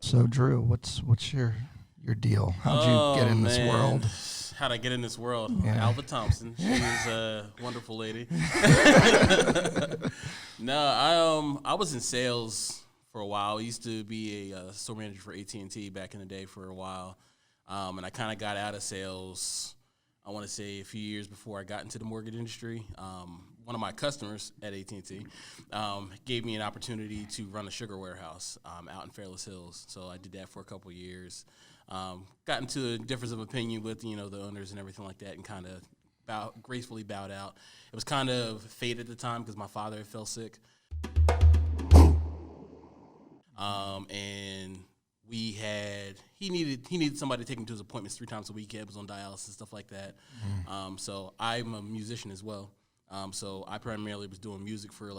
So Drew, what's your deal? How'd you get in this world? How'd I get in this world? Yeah. Alva Thompson. She's a wonderful lady. No, I was in sales for a while. I used to be a store manager for AT&T back in the day for a while. And I kind of got out of sales, I want to say a few years before I got into the mortgage industry. One of my customers at AT&T gave me an opportunity to run a sugar warehouse out in Fairless Hills. So I did that for a couple of years. Got into a difference of opinion with, the owners and everything like that, and kind of gracefully bowed out. It was kind of fate at the time because my father fell sick. And he needed somebody to take him to his appointments 3 times a week. He was on dialysis and stuff like that. So I'm a musician as well. So I primarily was doing music for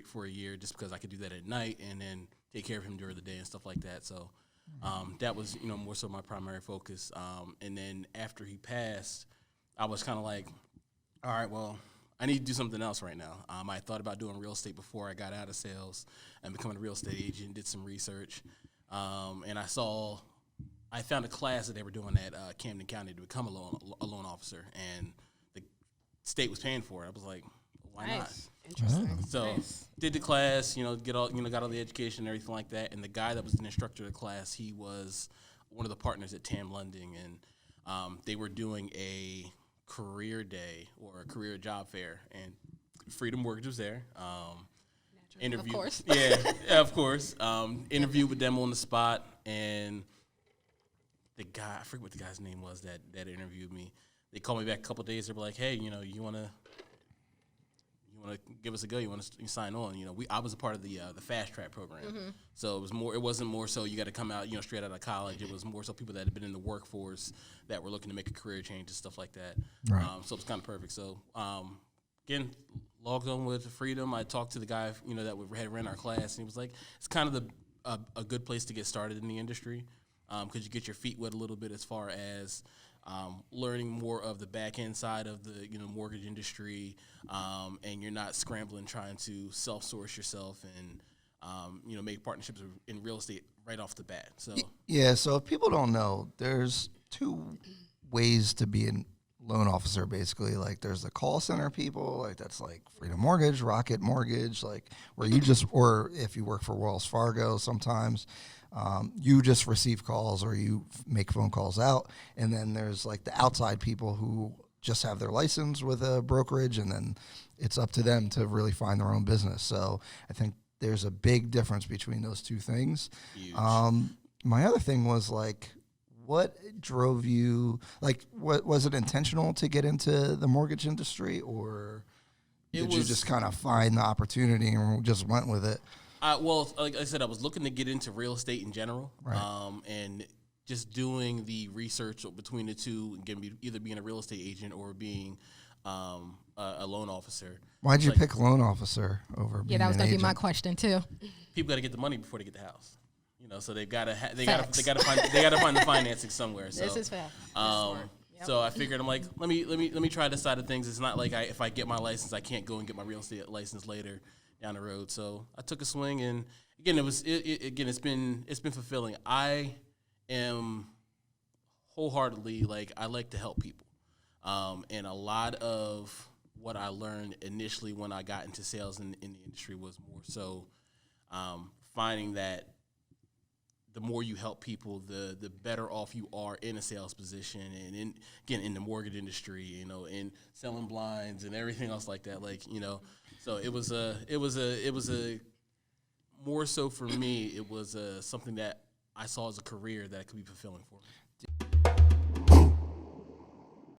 for a year just because I could do that at night and then take care of him during the day and stuff like that. So that was, more so my primary focus. And then after he passed, I was kind of like, all right, well, I need to do something else right now. I thought about doing real estate before I got out of sales and becoming a real estate agent, did some research. And I found a class that they were doing at Camden County to become a loan officer, and the state was paying for it. I was like, why not? Interesting. So did the class, got all the education and everything like that. And the guy that was an instructor of the class, he was one of the partners at Tam Lunding, and they were doing a career day or a career job fair, and Freedom Mortgage was there. Interview, of course. Of course. Interview with them on the spot, and the guy, I forget what the guy's name was that interviewed me. They called me back a couple of days. They were like, "Hey, you wanna give us a go? You want to sign on?" I was a part of the fast track program, so it wasn't more so you got to come out straight out of college. It was more so people that had been in the workforce that were looking to make a career change and stuff like that. Right. So it's kind of perfect. So again, logged on with Freedom. I talked to the guy that had ran our class, and he was like, it's kind of a good place to get started in the industry because you get your feet wet a little bit as far as learning more of the back end side of the mortgage industry, and you're not scrambling trying to self-source yourself and make partnerships in real estate right off the bat. So So if people don't know, there's 2 ways to be a loan officer. Basically, like there's the call center people, like that's like Freedom Mortgage, Rocket Mortgage, like where you just, or if you work for Wells Fargo, sometimes. You just receive calls or you make phone calls out. And then there's like the outside people who just have their license with a brokerage, and then it's up to them to really find their own business. So I think there's a big difference between those 2 things. huge. My other thing was like, what drove you, like, what was it intentional to get into the mortgage industry, or did you just kind of find the opportunity and just went with it? Well, like I said, I was looking to get into real estate in general, Right. And just doing the research between the two, again, either being a real estate agent or being a loan officer. Why'd you pick loan officer over being Yeah, that was an gonna be agent? my question too. People got to get the money before they get the house, so they got to find the financing somewhere. So, This is fair. Yep. So I figured I'm like, let me try this side of things. It's not like if I get my license, I can't go and get my real estate license later down the road. So I took a swing, and again, it's been fulfilling. I am wholeheartedly I like to help people, and a lot of what I learned initially when I got into sales in the industry was more so finding that the more you help people, the better off you are in a sales position, and in the mortgage industry, in selling blinds and everything else like that, So it was a more so for me. It was something that I saw as a career that could be fulfilling for me.